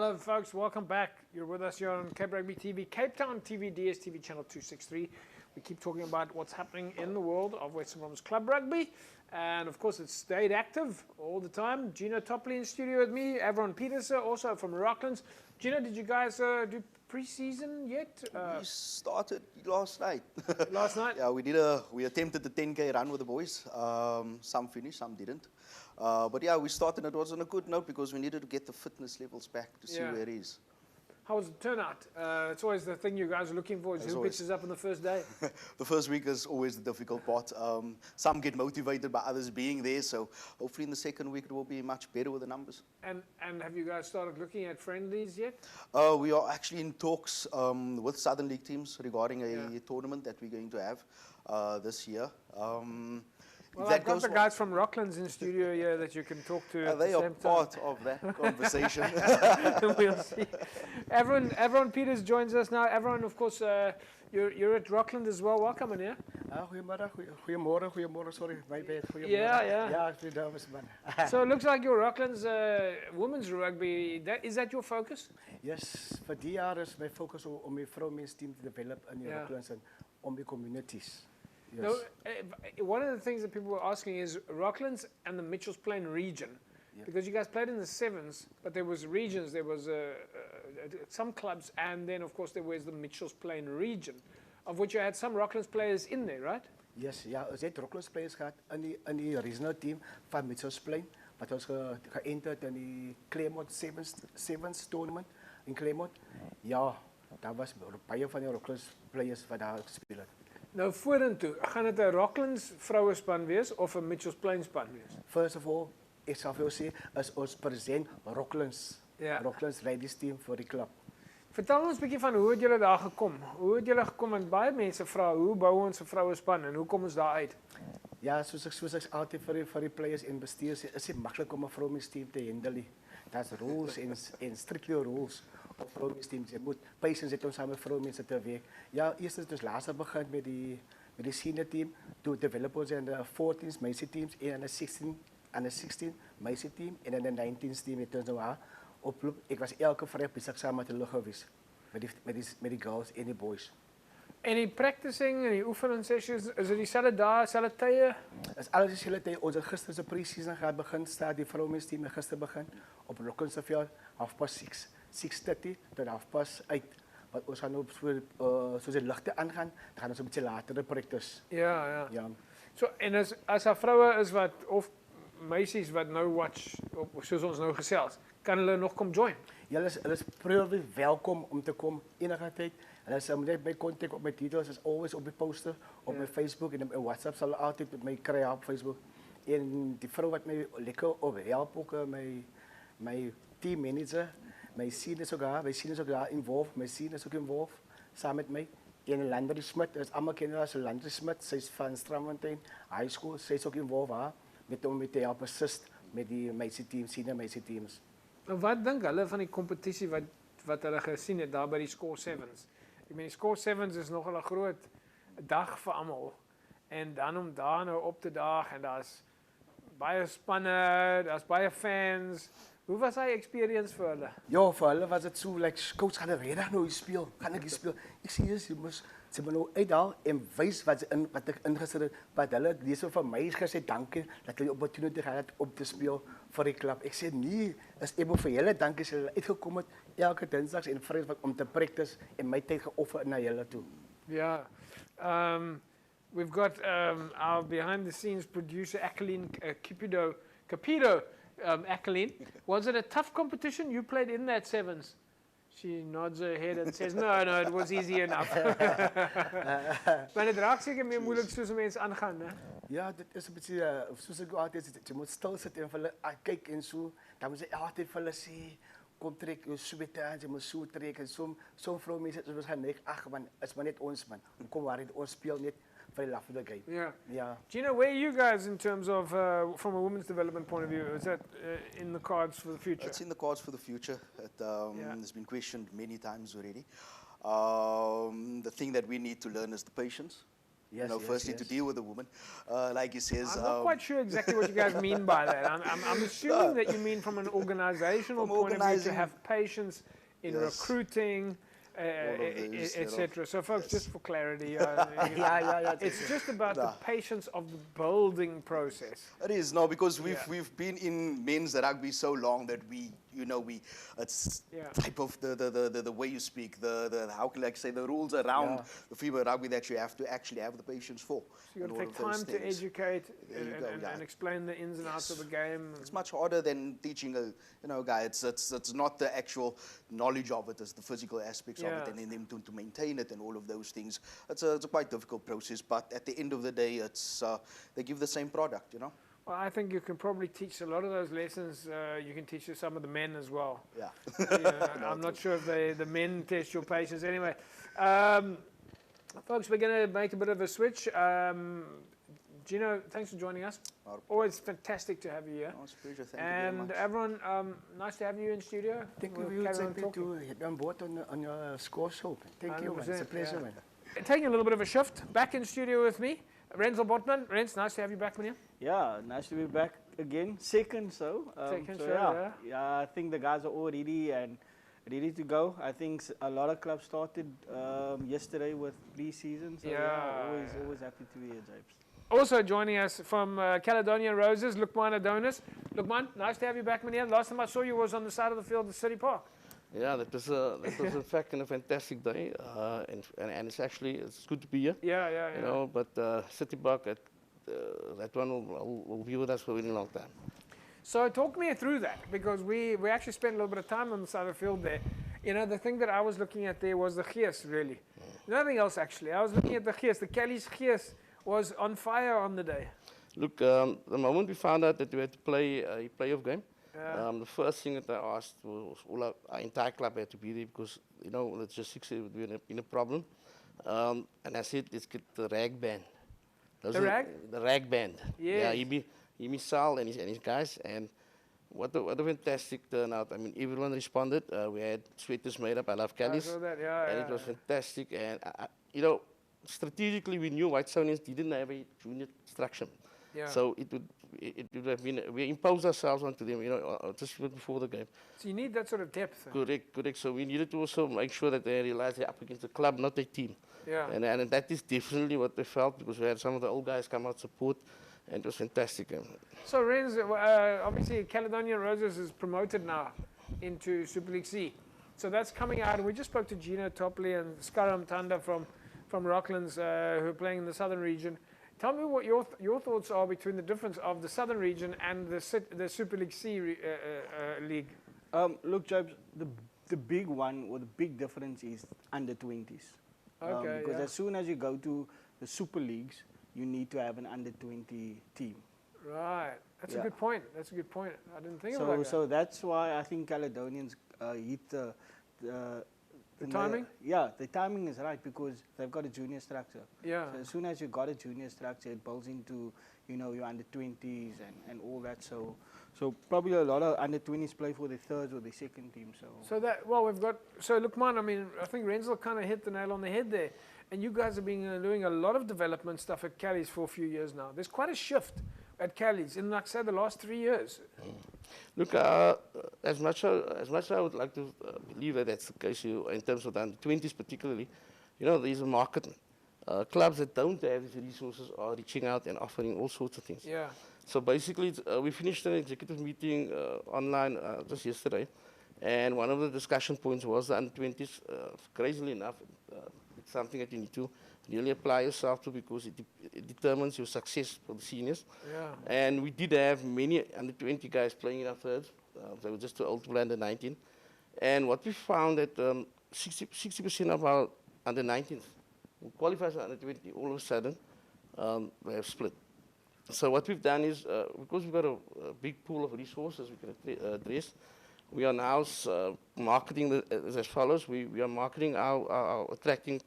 Hello folks, welcome back. You're with us here on Cape Rugby TV, Cape Town TV, DSTV channel 263. We keep talking about what's happening in the world of Western Province Club Rugby. And of course it's stayed active all the time. Gino Topley in studio with me, Avirown Pieterse also from Rocklands. Gino, did you guys do pre-season yet? We started last night. Last night? Yeah, we attempted the 10K run with the boys. Some finished, some didn't. But yeah, we started. It was on a good note because we needed to get the fitness levels back to see where it is. How was the turnout? It's always the thing you guys are looking for, is who pitches up on the first day. The first week is always the difficult part. Some get motivated by others being there, so hopefully in the second week it will be much better with the numbers. And have you guys started looking at friendlies yet? We are actually in talks with Southern League teams regarding a tournament that we're going to have this year. Well, I've got the guys from Rocklands in studio here that you can talk to. They are part of that conversation. We'll see. Avirown Pieterse joins us now. Avirown, of course, you're at Rockland as well. Welcome in here. Goedemorgen, sorry, my bad. Yeah. So it looks like your Rocklands women's rugby, is that your focus? Yes, for the year is my focus on my vrouwen's team to develop in the Rocklands and on the communities. Yes. Now, one of the things that people were asking is Rocklands and the Mitchells Plain region, because you guys played in the sevens, but there was regions, there was some clubs, and then of course there was the Mitchells Plain region, of which you had some Rocklands players in there, right? Yes, ja, ons het Rocklands players gehad in die regional team van Mitchells Plain, wat ons geënterd in die Claremont sevens tournament in Claremont. Ja, daar was baie van die Rocklands players wat daar gespeel het. Nou vorentoe, gaan dit 'n Rocklands vrouespan wees of 'n Mitchells Plain span wees? First of all, ek sal vir jou sê is ons present Rocklands. Rocklands ladies team vir die klub. Vertel ons 'n bietjie van hoe het julle daar gekom? Hoe het julle gekom, want baie mense vra hoe bou ons 'n vrouespan en hoe kom ons daar uit? Ja, soos ek altyd vir die players en bestuurders sê, is dit maklik om 'n vrouens team te handle. Daar's rules en strictly rules of vrouens teams. Jy moet patience het ons saam met vroumense te werk. Ja, eers het ons later begin met die senior team to develop ons in the 14s meisie teams en 'n 16 meisie team en in 'n 19s team het ons nou oploop. Ek was elke Vrydag besig saam met hulle gewees met die girls en die boys. En die practicing en die oefening sessies, is dit dieselfde dae, dieselfde tye? Is alles dieselfde tye. Ons het gister se pre-season gehad begin, staat die vrouens team gister begin op Rocklandsveld 6:30 tot 8:00. Wat ons gaan op soos die ligte aangaan, dan gaan ons 'n bietjie later practice. Ja. So en as daar vroue is wat of meisies wat nou watch op soos ons nou gesels, kan hulle nog kom join? Ja, hulle is preurig welkom om te kom enige tyd. Hulle is net by kontak op my details is always op die poster op my Facebook en op WhatsApp sal altyd met my kry op Facebook. En die vrou wat my lekker op help ook my team manager, my seniors ook daar involved, my seniors ook involved saam met my. En Landry Smith, is almal ken haar as Landry Smith, sy's van Stramfontein High School, sy's ook involved met om met te help assist met die meisie team, senior meisie teams. Nou wat dink hulle van die kompetisie wat hulle gesien het daar by die Score Sevens? Ek meen die Score Sevens is nogal 'n groot dag vir almal. En dan om daar nou op te daag en daar's baie spanne, daar's baie fans. Hoe was hy experience vir hulle? Ja, vir hulle was dit so like coach gaan regtig nou speel. Gaan ek speel? Ek sê jy moet sy moet nou uithaal en wys wat ek ingesit het. Wat hulle dis vir my gesê dankie dat hulle opportunity gehad het om te speel vir die klub. Ek sê nee, is ebo vir julle dankie dat hulle uitgekom het elke Dinsdags en Vrydag om te practice en my tyd geoffer na julle toe. Ja. We've got our behind the scenes producer Akeline Capito. Akeline, was it a tough competition? You played in that sevens. She nods her head and says, no, it was easy enough. Maar dit raak seker meer moeilik soos mense aangaan, né? Ja, dit is 'n bietjie soos ek altyd sê, jy moet stil sit en vir hulle kyk en so, dan moet jy altyd vir hulle sê, kom trek jou sweater aan, jy moet so trek en so vroumense is waarskynlik ag man, is maar net ons man. Kom waar dit ons speel net vir die love of the game. Yeah. Gino, where are you guys in terms of, from a women's development point of view? Is that in the cards for the future? It's in the cards for the future. It has been questioned many times already. The thing that we need to learn is the patience. you know, firstly to deal with the woman, like he says. I'm not quite sure exactly what you guys mean by that. I'm assuming that you mean from an organizational point of view to have patience in recruiting, etc. So, folks, just for clarity, it's just about the patience of the building process. It is because we've been in men's rugby so long that it's type of the way you speak, the how can I say, the rules around the female rugby that you have to actually have the patience for. So you got to take time to educate and explain the ins and outs of the game. It's much harder than teaching a guy. It's not the actual knowledge of it, it's the physical aspects of it, and then them to maintain it and all of those things. It's a quite difficult process, but at the end of the day, it's they give the same product, you know. Well, I think you can probably teach a lot of those lessons. You can teach to some of the men as well. Yeah. I'm not sure if the men test your patience. Anyway, folks, we're going to make a bit of a switch. Gino, thanks for joining us. Always fantastic to have you here. It's a pleasure. Thank you very much. Everyone, nice to have you in studio. Thank you. It's happy to have you on board on your score show. Thank you, man. It's a pleasure, man. Taking a little bit of a shift, back in studio with me, Renzel Botman. Renz, nice to have you back, man. Yeah, nice to be back again. Second show. Yeah, I think the guys are all ready and ready to go. I think a lot of clubs started yesterday with pre-season. So always happy to be here, James. Also joining us from Caledonian Roses, Lukman Adonis. Lukman, nice to have you back, man. Last time I saw you was on the side of the field at City Park. Yeah, that was in fact a fantastic day, and it's good to be here. Yeah. You know, but City Park, that one will be with us for a really long time. So talk me through that, because we actually spent a little bit of time on the side of the field there. You know, the thing that I was looking at there was the gees, really. Nothing else, actually. I was looking at the gees. The Kelly's gees was on fire on the day. Look, the moment we found out that we had to play a playoff game, the first thing that I asked was all our entire club had to be there, because, you know, logistics would be a problem. And I said, let's get the rag band. The rag? The rag band. Yes. Yeah, he Sal and his guys, and what a fantastic turnout. I mean, everyone responded. We had sweaters made up. I love Callies. I saw that, it was fantastic. And, you know, strategically, we knew White Sonians didn't have a junior structure. Yeah. So it would have been, we imposed ourselves onto them, you know, just before the game. So you need that sort of depth. Correct. So we needed to also make sure that they realize they're up against the club, not a team. Yeah. And that is definitely what they felt, because we had some of the old guys come out support, and it was fantastic. So Renz, obviously Caledonian Roses is promoted now into Super League C. So that's coming out, and we just spoke to Gino Topley and Skaram Tanda from Rocklands, who are playing in the southern region. Tell me what your thoughts are between the difference of the southern region and the Super League C league. Look, James, the big one, or the big difference is under 20s. Okay. Because as soon as you go to the Super Leagues, you need to have an under 20 team. Right. That's a good point. I didn't think about that. So that's why I think Caledonians hit the timing? The timing is right, because they've got a junior structure. Yeah. So as soon as you've got a junior structure, it builds into, you know, your under 20s and all that. So probably a lot of under 20s play for the third or the second team. Look, man, I mean, I think Renzel kind of hit the nail on the head there. And you guys have been doing a lot of development stuff at Callies for a few years now. There's quite a shift at Callies in, like I said, the last 3 years. Look, as much as I would like to believe that that's the case, in terms of the under 20s particularly, you know, there's a market. Clubs that don't have these resources are reaching out and offering all sorts of things. Yeah. So basically, we finished an executive meeting online just yesterday, and one of the discussion points was the under 20s. Crazily enough, it's something that you need to really apply yourself to, because it determines your success for the seniors. Yeah. And we did have many under 20 guys playing in our thirds. They were just too old to play under 19. And what we found that 60% of our under 19s who qualifies for under 20, all of a sudden, they have split. So what we've done is, because we've got a big pool of resources we can address, we are now marketing as follows. We are marketing our attracting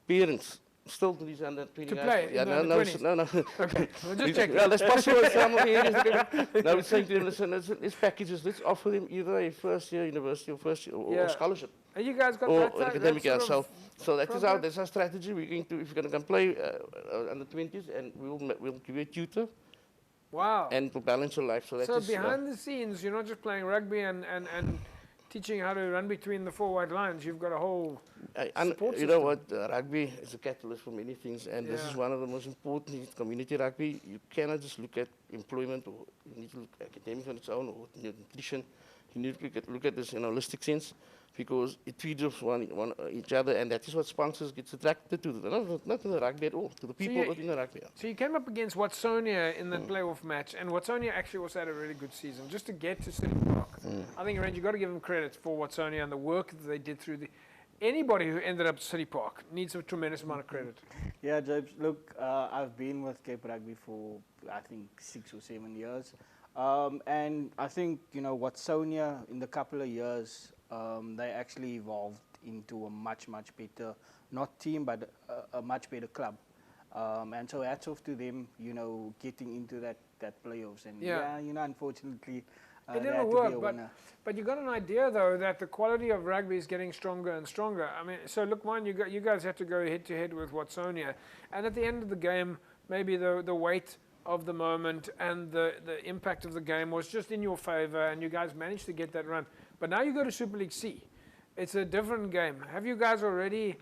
parents still to these under 20 To guys. play Yeah, in the no, under no, 20s? no, no. Okay, we'll just check. Well, that's possible in some of the areas. Now we're saying to them, listen, let's packages, let's offer them either a first year university or first year or scholarship. And you guys got Or that, academic that year. sort So of that's our strategy. We're going to, if you're going to come play under 20s, and we'll give you a tutor. Wow. And to balance your life. So behind the scenes, you're not just playing rugby and teaching how to run between the four white lines. You've got a whole support system. You know what? Rugby is a catalyst for many things, and this is one of the most important things. Community rugby, you cannot just look at employment, or you need to look at academics on its own, or nutrition. You need to look at this in a holistic sense, because it feeds off each other, and that is what sponsors get attracted to. Not to the rugby at all, to the people within the rugby. So you came up against Watsonia in the playoff match, and Watsonia actually also had a really good season. Just to get to City Park, I think, Range, you've got to give them credit for Watsonia and the work that they did through the... Anybody who ended up at City Park needs a tremendous amount of credit. Yeah, James, look, I've been with Cape Rugby for, I think, 6 or 7 years. And I think, you know, Watsonia, in the couple of years, they actually evolved into a much, much better, not team, but a much better club. And so hats off to them, you know, getting into that playoffs. And yeah, you know, unfortunately, it didn't work, but you got an idea though that the quality of rugby is getting stronger and stronger. I mean, so look, you guys have to go head to head with Watsonia, and at the end of the game, maybe the weight of the moment and the impact of the game was just in your favour, and you guys managed to get that run. But now you go to Super League C. It's a different game. Have you guys already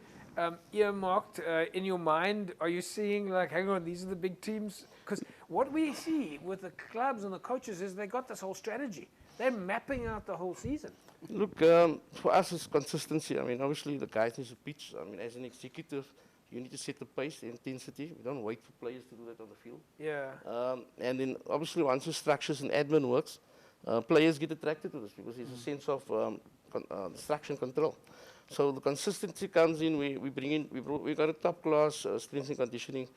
earmarked in your mind? Are you seeing, like, hang on, these are the big teams? Because what we see with the clubs and the coaches is they got this whole strategy. They're mapping out the whole season. Look, for us it's consistency. I mean, obviously the guys need to pitch. I mean, as an executive, you need to set the pace, the intensity. We don't wait for players to do that on the field. Yeah. And then obviously once the structures and admin works, players get attracted to this because there's a sense of structure and control. So the consistency comes in. We got a top class strength and conditioning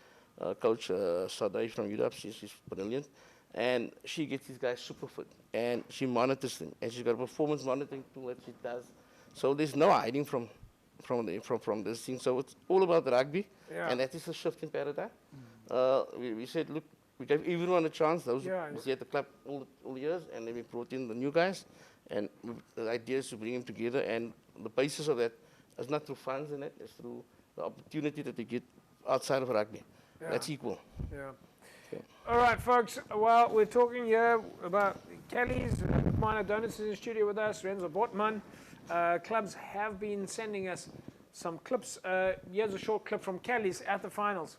coach, Sadai from Europe. She's brilliant, and she gets these guys super fit, and she monitors them, and she's got a performance monitoring tool that she does. So there's no hiding from this thing. So it's all about the rugby, and that is a shift in paradigm. We said, look, we gave everyone a chance. Those who was at the club all the years, and then we brought in the new guys, and the idea is to bring them together. And the basis of that is not through funds in it; it's through the opportunity that they get outside of rugby. Yeah. That's equal. Yeah. Okay. All right, folks. Well, we're talking here about Kelly's minor donors in the studio with us, Renzo Bortman. Clubs have been sending us some clips. Here's a short clip from Kelly's at the finals.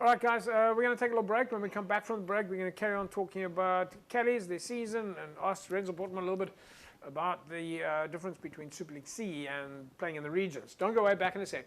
All right, guys, we're going to take a little break. When we come back from the break, we're going to carry on talking about Kelly's, their season, and ask Renzo Bortman a little bit about the difference between Super League C and playing in the regions. Don't go away, back in a sec.